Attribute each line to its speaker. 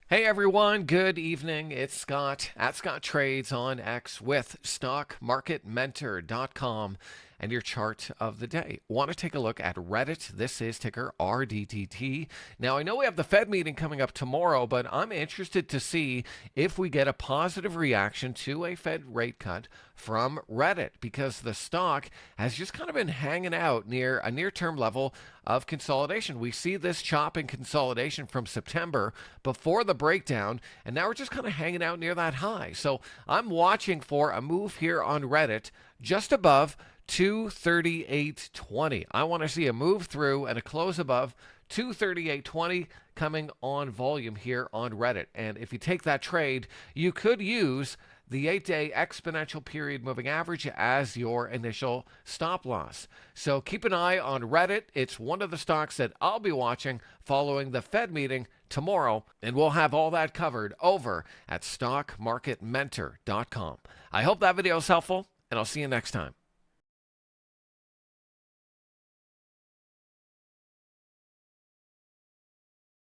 Speaker 1: Hey everyone, good evening. It's Scott at Scott Trades on X with StockMarketMentor.com and your chart of the day. Want to take a look at Reddit? This is ticker RDDT. Now, I know we have the Fed meeting coming up tomorrow, but I'm interested to see if we get a positive reaction to a Fed rate cut from Reddit because the stock has just kind of been hanging out near a near-term level of consolidation. We see this chop and consolidation from September before the breakdown, and now we're just kind of hanging out near that high. So I'm watching for a move here on Reddit just above 238.20. I want to see a move through and a close above 238.20 coming on volume here on Reddit. And if you take that trade, you could use the 8-day exponential period moving average as your initial stop loss. So keep an eye on Reddit. It's one of the stocks that I'll be watching following the Fed meeting tomorrow, and we'll have all that covered over at StockMarketMentor.com. I hope that video is helpful, and I'll see you next time.